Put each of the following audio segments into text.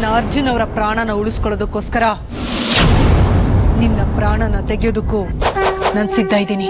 ನನ್ನ ಅರ್ಜುನ್ ಅವರ ಪ್ರಾಣನ ಉಳಿಸ್ಕೊಳ್ಳೋದಕ್ಕೋಸ್ಕರ ನಿನ್ನ ಪ್ರಾಣನ ತೆಗೆಯೋದಕ್ಕೂ ನಾನು ಸಿದ್ಧ ಇದ್ದೀನಿ.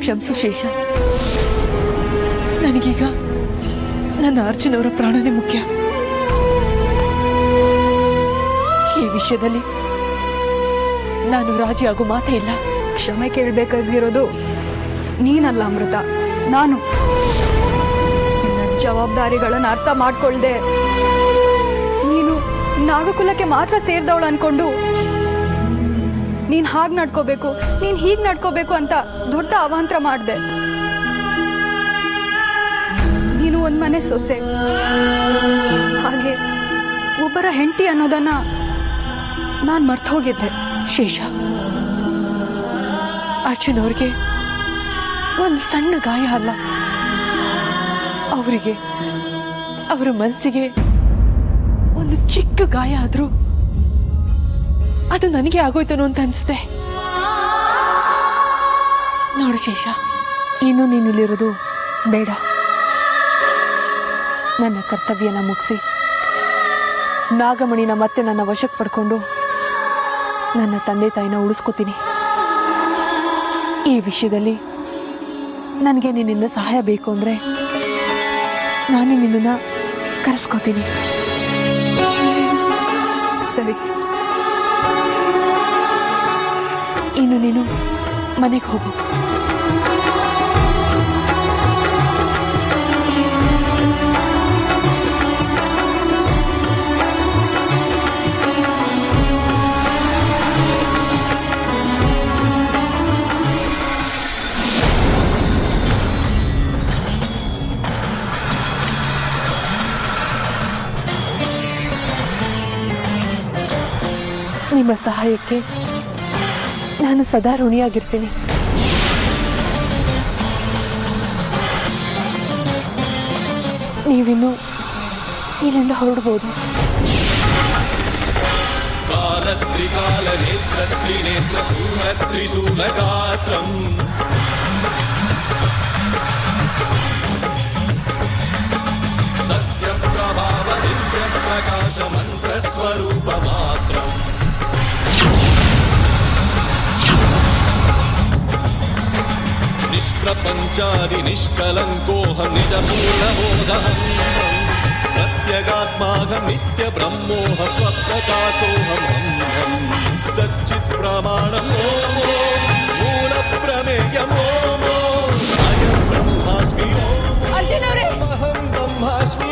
ಕ್ಷಮಿಸು ಶೇಷ. ನನಗೀಗ ನನ್ನ ಅರ್ಜುನ್ ಅವರ ಪ್ರಾಣನೇ ಮುಖ್ಯ. ಈ ವಿಷಯದಲ್ಲಿ ನಾನು ರಾಜಿ ಆಗೋ ಮಾತೇ ಇಲ್ಲ. ಕ್ಷಮೆ ಕೇಳಬೇಕಾಗಿರೋದು ನೀನಲ್ಲ ಅಮೃತ, ನಾನು. ನಿನ್ನ ಜವಾಬ್ದಾರಿಗಳನ್ನು ಅರ್ಥ ಮಾಡ್ಕೊಳ್ದೆ ನೀನು ನಾಗಕುಲಕ್ಕೆ ಮಾತ್ರ ಸೇರಿದವಳು ಅನ್ಕೊಂಡು ನೀನು ಹಾಗೆ ನಡ್ಕೋಬೇಕು, ನೀನು ಹೀಗೆ ನಡ್ಕೋಬೇಕು ಅಂತ ದೊಡ್ಡ ಅವಾಂತರ ಮಾಡಿದೆ. ನೀನು ಒಂದು ಮನೆ ಸೊಸೆ, ಹಾಗೆ ಒಬ್ಬರ ಹೆಂಡತಿ ಅನ್ನೋದನ್ನ ನಾನು ಮರ್ತು ಹೋಗಿದ್ದೆ. ಶೇಷ, ಅರ್ಜುನ್ ಅವ್ರಿಗೆ ಒಂದು ಸಣ್ಣ ಗಾಯ ಅಲ್ಲ, ಅವರಿಗೆ ಅವರ ಮನಸ್ಸಿಗೆ ಒಂದು ಚಿಕ್ಕ ಗಾಯ ಆದ್ರೂ ಅದು ನನಗೆ ಆಗೋಯ್ತನೋ ಅಂತ ಅನ್ಸುತ್ತೆ. ನೋಡು ಶೇಷ, ಇನ್ನು ನೀನು ಇಲ್ಲಿರೋದು ಬೇಡ. ನನ್ನ ಕರ್ತವ್ಯನ ಮುಗಿಸಿ ನಾಗಮಣಿನ ಮತ್ತೆ ನನ್ನ ವಶಕ್ಕೆ ಪಡ್ಕೊಂಡು ನನ್ನ ತಂದೆ ತಾಯಿನ ಉಳಿಸ್ಕೋತೀನಿ. ಈ ವಿಷಯದಲ್ಲಿ ನನಗೆ ನಿನ್ನಿಂದ ಸಹಾಯ ಬೇಕು ಅಂದರೆ ನಾನು ನಿನ್ನನ್ನು ಕರೆಸ್ಕೋತೀನಿ. ಸರಿ. ಇನ್ನು ನೀನು ಮನೆಗೆ ಹೋಗು. ನಿಮ್ಮ ಸಹಾಯಕ್ಕೆ ನಾನು ಸದಾ ಋಣಿಯಾಗಿರ್ತೀನಿ. ನೀವಿನ್ನು ಇಲ್ಲಿಂದ ಹೊರಡ್ಬೋದು. ಸ್ವರೂಪ ಮಾತ್ರ निष्प्रपञ्चादि निष्कलङ्कोऽहं निजमूलबोधहं प्रत्यगात्माहं नित्यब्रह्मोऽहं स्वप्रकाशोऽहम् सच्चित्प्रमाणं ओमो मूलप्रमेयमो अयं ब्रह्मास्मि अहं ब्रह्मास्मि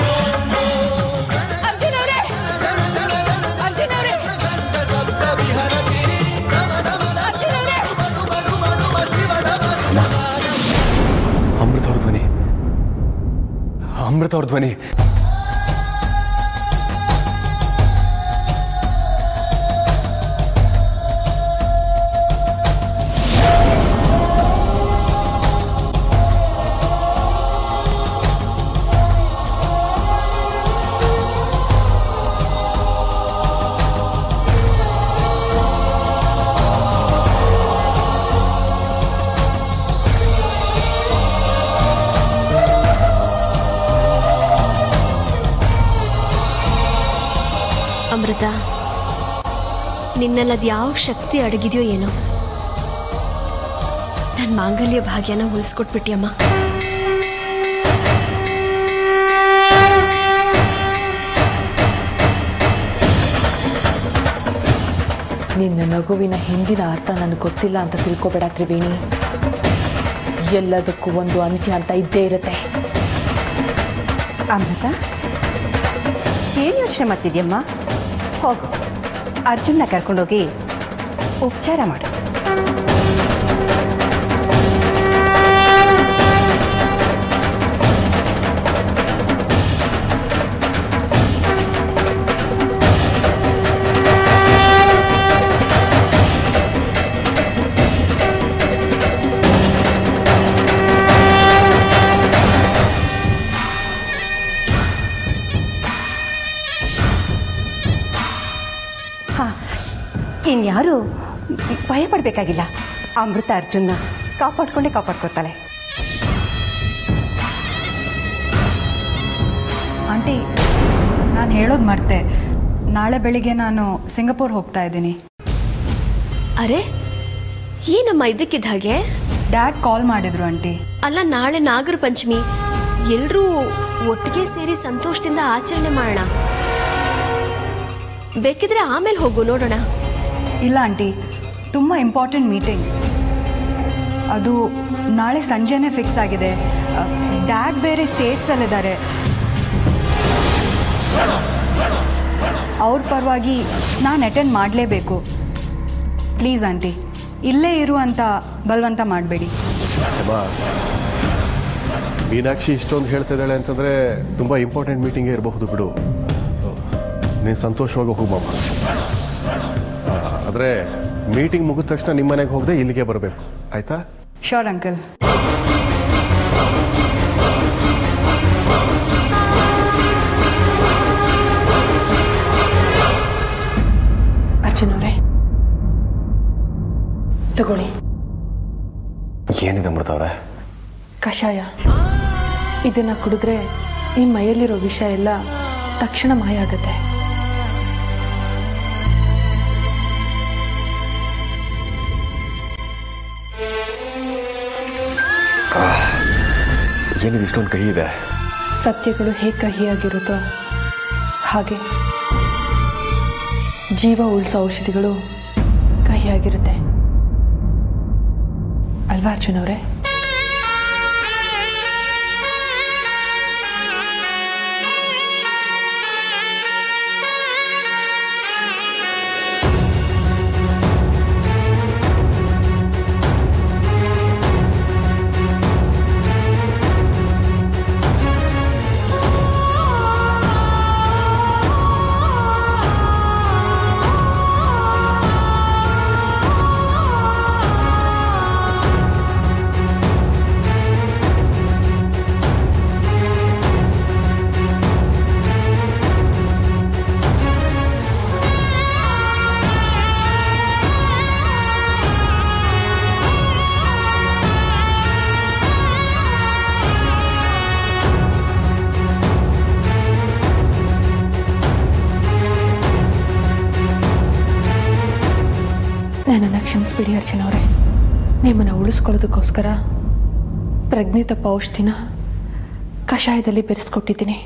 ಅಮೃತ ಅವ್ರ ಧ್ವನಿ. ಅಮೃತ, ನಿನ್ನಲ್ಲಿ ಅದು ಯಾವ ಶಕ್ತಿ ಅಡಗಿದೆಯೋ ಏನೋ, ನನ್ನ ಮಾಂಗಲ್ಯ ಭಾಗ್ಯನ ಉಳಿಸ್ಕೊಟ್ಬಿಟ್ಟಿಯಮ್ಮ. ನಿನ್ನ ನಗುವಿನ ಹಿಂದಿನ ಅರ್ಥ ನನಗೆ ಗೊತ್ತಿಲ್ಲ ಅಂತ ತಿಳ್ಕೊಬೇಡ ತ್ರಿವೇಣಿ. ಎಲ್ಲದಕ್ಕೂ ಒಂದು ಅಂತ್ಯ ಅಂತ ಇದ್ದೇ ಇರುತ್ತೆ. ಅಮೃತ, ಏನು ಯೋಚನೆ ಮಾಡ್ತಿದ್ಯಮ್ಮ? ಹೋಗು, ಅರ್ಜುನ್ನ ಕರ್ಕೊಂಡೋಗಿ ಉಪಚಾರ ಮಾಡು. ಇನ್ಯಾರು ಭಯ ಪಡಬೇಕಾಗಿಲ್ಲ. ಅಮೃತ ಅರ್ಜುನ್ನ ಕಾಪಾಡ್ಕೊತಾಳೆ. ಆಂಟಿ, ನಾನು ಹೇಳೋದು ಮರ್ತೆ, ನಾಳೆ ಬೆಳಿಗ್ಗೆ ನಾನು ಸಿಂಗಪೂರ್ ಹೋಗ್ತಾ ಇದ್ದೀನಿ. ಅರೆ, ಏನಮ್ಮ ಇದಕ್ಕಿದ್ದ ಹಾಗೆ? ಡ್ಯಾಡ್ ಕಾಲ್ ಮಾಡಿದ್ರು ಆಂಟಿ. ಅಲ್ಲ, ನಾಳೆ ನಾಗರ ಪಂಚಮಿ, ಎಲ್ಲರೂ ಒಟ್ಟಿಗೆ ಸೇರಿ ಸಂತೋಷದಿಂದ ಆಚರಣೆ ಮಾಡೋಣ. ಬೇಕಿದ್ರೆ ಆಮೇಲೆ ಹೋಗು, ನೋಡೋಣ. ಇಲ್ಲ ಆಂಟಿ, ತುಂಬ ಇಂಪಾರ್ಟೆಂಟ್ ಮೀಟಿಂಗ್, ಅದು ನಾಳೆ ಸಂಜೆನೇ ಫಿಕ್ಸ್ ಆಗಿದೆ. ಡ್ಯಾಡ್ ಬೇರೆ ಸ್ಟೇಟ್ಸಲ್ಲಿದ್ದಾರೆ. ಅವ್ರ ಪರವಾಗಿ ನಾನು ಅಟೆಂಡ್ ಮಾಡಲೇಬೇಕು. ಪ್ಲೀಸ್ ಆಂಟಿ, ಇಲ್ಲೇ ಇರು ಅಂತ ಬಲವಂತ ಮಾಡಬೇಡಿ. ಮೀನಾಕ್ಷಿ ಇಷ್ಟೊಂದು ಹೇಳ್ತಿದ್ದಾಳೆ ಅಂತಂದರೆ ತುಂಬ ಇಂಪಾರ್ಟೆಂಟ್ ಮೀಟಿಂಗೇ ಇರಬಹುದು ಬಿಡು. ನೀನು ಸಂತೋಷವಾಗಿ ಹೋಗಮ್ಮ. ಆದರೆ ಮೀಟಿಂಗ್ ಮುಗಿದ ತಕ್ಷಣ ನಿಮ್ಮ ಮನೆಗೆ ಹೋಗದೆ ಇಲ್ಲಿಗೆ ಬರಬೇಕು, ಆಯ್ತಾ? Sure uncle. ಅರ್ಜುನ್ ಅವರೇ, ತಗೊಳ್ಳಿ. ಏನಿದೆ ಅಮೃತ ಅವರೇ? ಕಷಾಯ. ಇದನ್ನ ಕುಡಿದ್ರೆ ನಿಮ್ಮ ಮೈಯಲ್ಲಿರೋ ವಿಷ ಎಲ್ಲ ತಕ್ಷಣ ಮಾಯ ಆಗುತ್ತೆ. ಏನಿದೆ ಇಷ್ಟೊಂದು ಕಹಿ ಇದೆ? ಸತ್ಯಗಳು ಹೇಗೆ ಕಹಿಯಾಗಿರುತ್ತೋ ಹಾಗೆ ಜೀವ ಉಳಿಸೋ ಔಷಧಿಗಳು ಕಹಿಯಾಗಿರುತ್ತೆ. ಅಲ್ವಾ ಅರ್ಜುನ್ ಅವರೇ? ನನ್ನನ್ನು ಕ್ಷಮಿಸ್ಬಿಡಿ ಅರ್ಚನಾ ಅವರೇ. ನಿಮ್ಮನ್ನು ಉಳಿಸ್ಕೊಳ್ಳೋದಕ್ಕೋಸ್ಕರ ಪ್ರಜ್ಞೆ ತಪ್ಪ ಔಷಧಿನ ಕಷಾಯದಲ್ಲಿ ಬೆರೆಸ್ಕೊಟ್ಟಿದ್ದೀನಿ.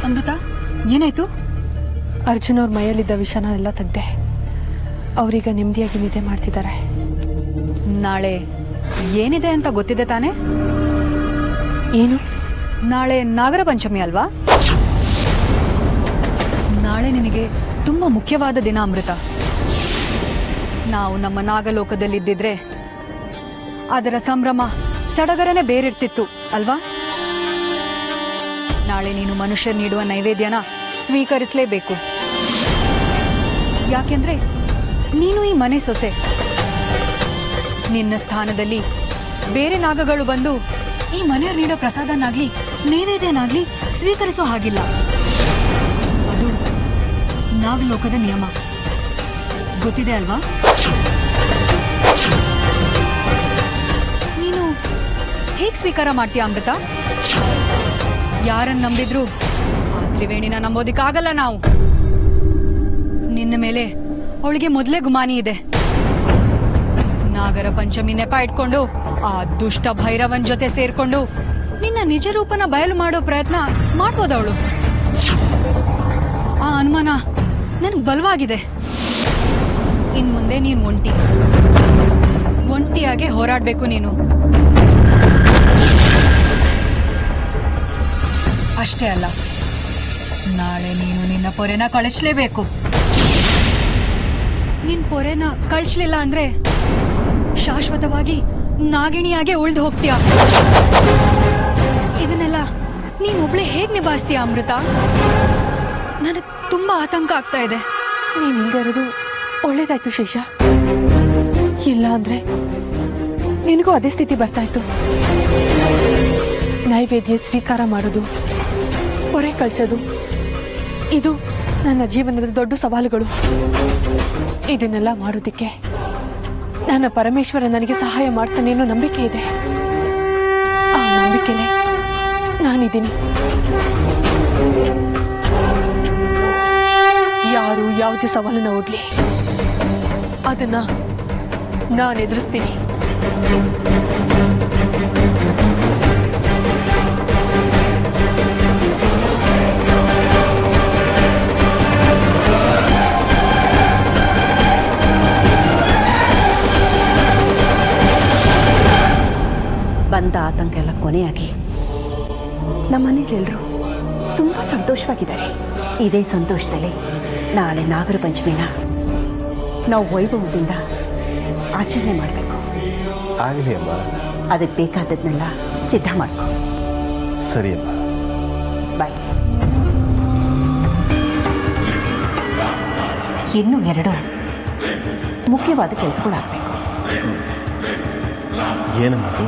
ಅಮೃತ, ಏನಾಯ್ತು? ಅರ್ಜುನ್ ಅವ್ರ ಮೈಯಲ್ಲಿದ್ದ ವಿಷನ ಎಲ್ಲ ತೆಗ್ದೆ. ಅವರೀಗ ನೆಮ್ಮದಿಯಾಗಿ ನಿದ್ದೆ ಮಾಡ್ತಿದ್ದಾರೆ. ನಾಳೆ ಏನಿದೆ ಅಂತ ಗೊತ್ತಿದೆ ತಾನೇ? ಏನು? ನಾಳೆ ನಾಗರ ಪಂಚಮಿ ಅಲ್ವಾ? ನಾಳೆ ನಿನಗೆ ತುಂಬಾ ಮುಖ್ಯವಾದ ದಿನ ಅಮೃತ. ನಾವು ನಮ್ಮ ನಾಗಲೋಕದಲ್ಲಿದ್ದಿದ್ರೆ ಅದರ ಸಂಭ್ರಮ ಸಡಗರನೇ ಬೇರಿರ್ತಿತ್ತು ಅಲ್ವಾ? ನಾಳೆ ನೀನು ಮನುಷ್ಯರು ನೀಡುವ ನೈವೇದ್ಯನ ಸ್ವೀಕರಿಸಲೇಬೇಕು. ಯಾಕೆಂದ್ರೆ ನೀನು ಈ ಮನೆ ಸೊಸೆ. ನಿನ್ನ ಸ್ಥಾನದಲ್ಲಿ ಬೇರೆ ನಾಗಗಳು ಬಂದು ಈ ಮನೆಯವ್ರು ನೀಡೋ ಪ್ರಸಾದನಾಗ್ಲಿ ನೈವೇದ್ಯನಾಗ್ಲಿ ಸ್ವೀಕರಿಸೋ ಹಾಗಿಲ್ಲ. ಅದು ನಾಗಲೋಕದ ನಿಯಮ, ಗೊತ್ತಿದೆ ಅಲ್ವಾ? ನೀನು ಹೇಗೆ ಸ್ವೀಕಾರ ಮಾಡ್ತೀಯ ಅಮೃತ? ಯಾರನ್ನ ನಂಬಿದ್ರು ಆ ತ್ರಿವೇಣಿನ ನಂಬೋದಿಕ್ಕಾಗಲ್ಲ ನಾವು. ನಿನ್ನ ಮೇಲೆ ಅವಳಿಗೆ ಮೊದಲೇ ಗುಮಾನಿ ಇದೆ. ನಾಗರ ಪಂಚಮಿ ನೆಪ ಇಟ್ಕೊಂಡು ಆ ದುಷ್ಟ ಭೈರವನ್ ಜೊತೆ ಸೇರ್ಕೊಂಡು ನಿನ್ನ ನಿಜ ರೂಪನ ಬಯಲು ಮಾಡೋ ಪ್ರಯತ್ನ ಮಾಡ್ಬೋದವಳು. ಆ ಅನುಮಾನ ನನ್ಗೆ ಬಲವಾಗಿದೆ. ಇನ್ ಮುಂದೆ ನೀನು ಒಂಟಿಯಾಗೆ ಹೋರಾಡ್ಬೇಕು ನೀನು. ಅಷ್ಟೇ ಅಲ್ಲ, ನಾಳೆ ನೀನು ನಿನ್ನ ಪೊರೆನ ಕಳಿಸ್ಲೇಬೇಕು. ನಿನ್ ಪೊರೆನ ಕಳಿಸ್ಲಿಲ್ಲ ಅಂದ್ರೆ ಶಾಶ್ವತವಾಗಿ ನಾಗಿಣಿಯಾಗೆ ಉಳ್ದು ಹೋಗ್ತೀಯ. ಇದನ್ನೆಲ್ಲ ನೀನೊಬ್ಳೆ ಹೇಗ್ ನಿಭಾಯಿಸ್ತೀಯ ಅಮೃತ? ನನಗೆ ತುಂಬಾ ಆತಂಕ ಆಗ್ತಾ ಇದೆ. ನೀನ್ ಇಲ್ದೇ ಇರೋದು ಒಳ್ಳೇದಾಯ್ತು ಶೇಷ. ಇಲ್ಲ ಅಂದ್ರೆ ನಿನಗೂ ಅದೇ ಸ್ಥಿತಿ ಬರ್ತಾ ಇತ್ತು. ನೈವೇದ್ಯ ಸ್ವೀಕಾರ ಮಾಡೋದು, ಹೊರೆ ಕಳ್ಸೋದು, ಇದು ನನ್ನ ಜೀವನದ ದೊಡ್ಡ ಸವಾಲುಗಳು. ಇದನ್ನೆಲ್ಲ ಮಾಡೋದಕ್ಕೆ ನನ್ನ ಪರಮೇಶ್ವರ ನನಗೆ ಸಹಾಯ ಮಾಡ್ತಾನೆ ಅನ್ನೋ ನಂಬಿಕೆ ಇದೆ. ಆ ನಂಬಿಕೆನೇ ನಾನಿದ್ದೀನಿ. ಯಾರು ಯಾವುದೇ ಸವಾಲನ್ನ ಒಡ್ಲಿ ಅದನ್ನ ನಾನು ಎದುರಿಸ್ತೀನಿ. ಬಂದ ಆತಂಕ ಎಲ್ಲ ಕೊನೆಯಾಗಿ ನಮ್ಮನೇಲೆಲ್ಲರೂ ತುಂಬ ಸಂತೋಷವಾಗಿದ್ದಾರೆ. ಇದೇ ಸಂತೋಷದಲ್ಲಿ ನಾಳೆ ನಾಗರ ಪಂಚಮಿನ ನಾವು ವೈಭವದಿಂದ ಆಚರಣೆ ಮಾಡಬೇಕು. ಆಗಲಿ ಅಮ್ಮ. ಅದಕ್ಕೆ ಬೇಕಾದದನ್ನೆಲ್ಲ ಸಿದ್ಧ ಮಾಡ್ಕೊ. ಸರಿ ಅಮ್ಮ. ಬಾಯ್. ಇನ್ನೂ 2 ಮುಖ್ಯವಾದ ಕೆಲಸಗಳಾಗಬೇಕು. ಏನದು?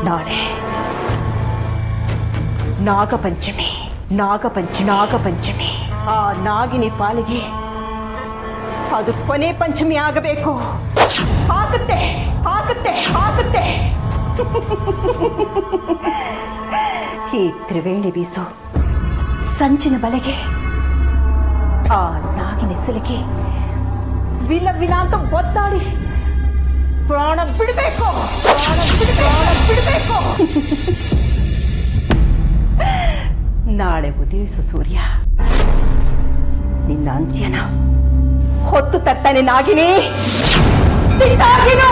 ನಾಳೆ ನಾಗಪಂಚಮಿ ನಾಗಪಂಚಮಿ ಆ ನಾಗಿನಿ ಪಾಲಿಗೆ ಅದು ಕೊನೆ ಪಂಚಮಿ ಆಗಬೇಕು. ಆಗುತ್ತೆ ಆಗುತ್ತೆ ಆಗುತ್ತೆ. ಈ ತ್ರಿವೇಣಿ ಬೀಸೋ ಸಂಚಿನ ಬಲೆಗೆ ಆ ನಾಗಿನ ಸಲಿಗೆ ವಿಲ ವಿಲ ಅಂತ ಒದ್ದಾಡಿ ಪ್ರಾಣ ಬಿಡಬೇಕು. ನಾಳೆ ಉದಯಿಸು ಸೂರ್ಯ ನಿನ್ನ ಅಂತ್ಯನ ಹೊತ್ತು ತರ್ತಾನೆ ನಾಗಿನಿ. ಸಿಟ್ಟಾಗಿರು.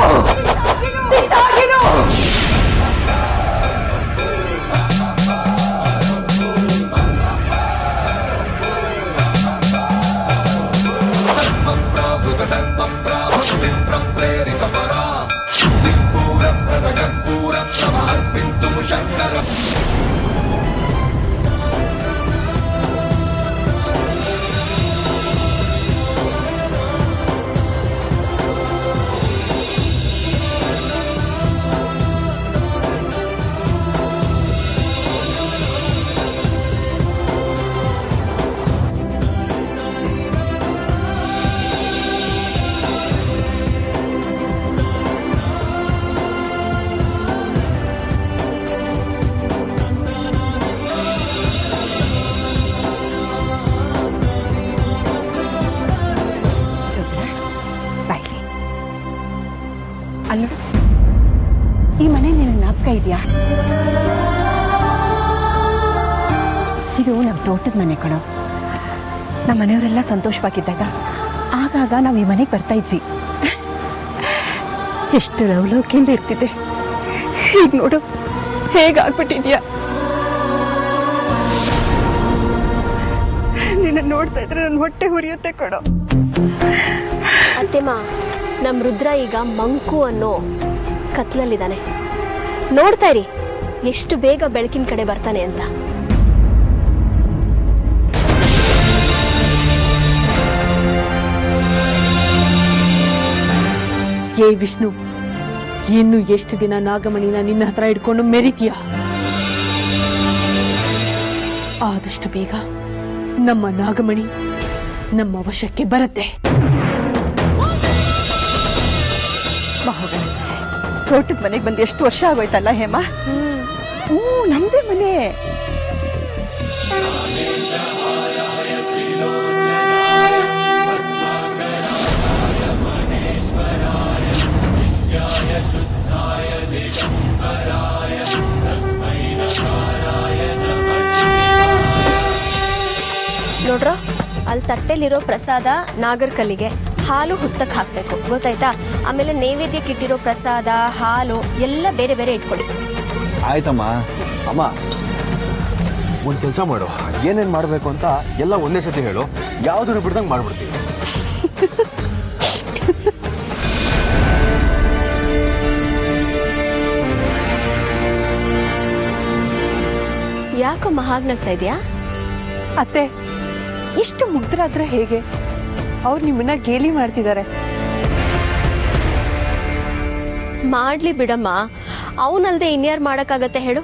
ಅಲ್ಲ, ಈ ಮನೆ ನಿನ್ನ ಜ್ಞಾಪಕ ಇದೆಯಾ? ಇದು ನಮ್ಮ ತೋಟದ ಮನೆ ಕಣೋ. ನಮ್ಮ ಮನೆಯವರೆಲ್ಲ ಸಂತೋಷವಾಗಿದ್ದಾಗ ಆಗಾಗ ನಾವು ಈ ಮನೆಗೆ ಬರ್ತಾ ಇದ್ವಿ. ಎಷ್ಟು ಲವಲವಿಕೆಯಿಂದ ಇರ್ತಿದ್ದೆ. ಈಗ ನೋಡು ಹೇಗಾಗ್ಬಿಟ್ಟಿದ್ಯಾ. ನಿನ್ನ ನೋಡ್ತಾ ಇದ್ರೆ ನನ್ನ ಹೊಟ್ಟೆ ಹುರಿಯುತ್ತೆ ಕಣೋ. ಅತ್ತೆಮ್ಮ, ನಮ್ಮ ರುದ್ರ ಈಗ ಮಂಕು ಅನ್ನೋ ಕತ್ಲಲ್ಲಿದ್ದಾನೆ. ನೋಡ್ತಾ ಇರಿ ಎಷ್ಟು ಬೇಗ ಬೆಳಕಿನ ಕಡೆ ಬರ್ತಾನೆ ಅಂತ. ಏ ವಿಷ್ಣು, ಇನ್ನು ಎಷ್ಟು ದಿನ ನಾಗಮಣಿನ ನಿನ್ನ ಹತ್ರ ಇಟ್ಕೊಂಡು ಮೆರಿತೀಯ? ಆದಷ್ಟು ಬೇಗ ನಮ್ಮ ನಾಗಮಣಿ ನಮ್ಮ ವಶಕ್ಕೆ ಬರುತ್ತೆ. ತೋಟದ ಮನೆಗೆ ಬಂದು ಎಷ್ಟು ವರ್ಷ ಆಗೋಯ್ತಲ್ಲ ಹೇಮ? ನಮ್ದೇ ಮನೆ. ನೋಡ್ರ, ಅಲ್ಲಿ ತಟ್ಟೆಲಿರೋ ಪ್ರಸಾದ ನಾಗರ ಕಲ್ಲಿಗೆ ಹಾಲು ಹುತ್ತಕ್ಕೆ ಹಾಕಬೇಕು, ಗೊತ್ತಾಯ್ತಾ? ಆಮೇಲೆ ನೈವೇದ್ಯಕ್ಕೆ ಇಟ್ಟಿರೋ ಪ್ರಸಾದ ಹಾಲು ಎಲ್ಲ ಬೇರೆ ಬೇರೆ ಇಟ್ಕೊಳ್ಳಿ. ಆಯ್ತಮ್ಮ. ಅಮ್ಮ, ಒಂದು ಕೆಲಸ ಮಾಡು, ಏನೇನು ಮಾಡಬೇಕು ಅಂತ ಎಲ್ಲ ಒಂದೇ ಸತಿ ಹೇಳು, ಯಾವುದನ್ನು ಬಿಡ್ದಂಗೆ ಮಾಡ್ಬಿಡ್ತೀವಿ. ಯಾಕಮ್ಮ ಹಾಗ್ನಾಗ್ತಾ ಇದೆಯಾ? ಅತ್ತೆ, ಇಷ್ಟು ಮುಗ್ಧರಾದ್ರೆ ಹೇಗೆ? ಅವ್ರು ನಿಮ್ಮನ್ನ ಗೇಲಿ ಮಾಡ್ತಿದ್ದಾರೆ. ಮಾಡ್ಲಿ ಬಿಡಮ್ಮ, ಅವನಲ್ದೆ ಇನ್ಯಾರು ಮಾಡಕ್ಕಾಗತ್ತೆ ಹೇಳು?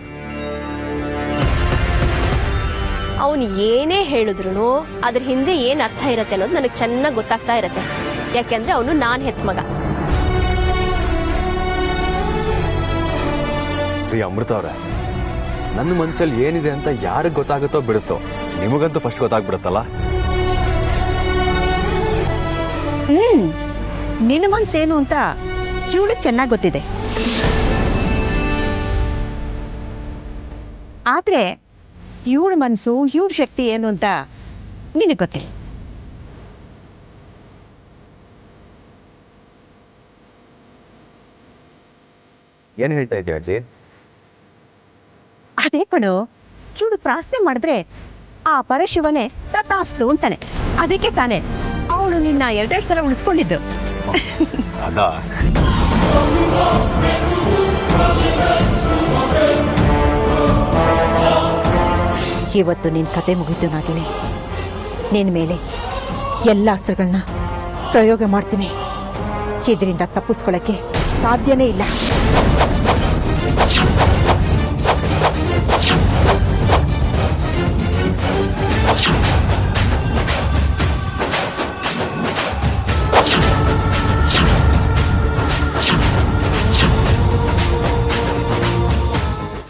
ಅವನು ಏನೇ ಹೇಳಿದ್ರು ಅದ್ರ ಹಿಂದೆ ಏನ್ ಅರ್ಥ ಇರತ್ತೆ ಅನ್ನೋದು ನನಗೆ ಚೆನ್ನಾಗಿ ಗೊತ್ತಾಗ್ತಾ ಇರತ್ತೆ. ಯಾಕೆಂದ್ರೆ ಅವನು ನಾನ್ ಹೆತ್ ಮಗ. ಅಮೃತ ಅವ್ರೆ, ನನ್ನ ಮನಸ್ಸಲ್ಲಿ ಏನಿದೆ ಅಂತ ಯಾರಿಗೆ ಗೊತ್ತಾಗುತ್ತೋ ಬಿಡುತ್ತೋ, ನಿಮಗಂತೂ ಫಸ್ಟ್ ಗೊತ್ತಾಗ್ಬಿಡುತ್ತಲ್ಲ. ನಿನ್ನ ಮನ್ಸೇನು ಅಂತ ಇವಳಿಗೆ ಚೆನ್ನಾಗಿ ಗೊತ್ತಿದೆ. ಆದ್ರೆ ಇವಳ ಮನಸ್ಸು, ಇವಳ ಶಕ್ತಿ ಏನು ಅಂತ ನಿನಗೆ ಗೊತ್ತಿಲ್ಲ. ಏನು ಹೇಳ್ತಾ ಇದೆಯಾ ಅಜ್ಜಿ? ಅದೇ ಕಣೋ, ಇವಳು ಪ್ರಾರ್ಥನೆ ಮಾಡಿದ್ರೆ ಆ ಪರಶಿವನೇ ತಥಾಸ್ತು ಅಂತಾನೆ. ಅದಕ್ಕೆ ತಾನೆ ಅವಳು ನಿನ್ನ 2 ಸಲ ಉಳಿಸ್ಕೊಂಡಿದ್ದು. ಅದಾ? ಇವತ್ತು ನಿನ್ನ ಕತೆ ಮುಗೀತು ನಾಗಿನಿ. ನಿನ್ನ ಮೇಲೆ ಎಲ್ಲ ಅಸ್ತ್ರಗಳನ್ನ ಪ್ರಯೋಗ ಮಾಡ್ತೀನಿ. ಇದರಿಂದ ತಪ್ಪಿಸ್ಕೊಳ್ಳೋಕ್ಕೆ ಸಾಧ್ಯನೇ ಇಲ್ಲ.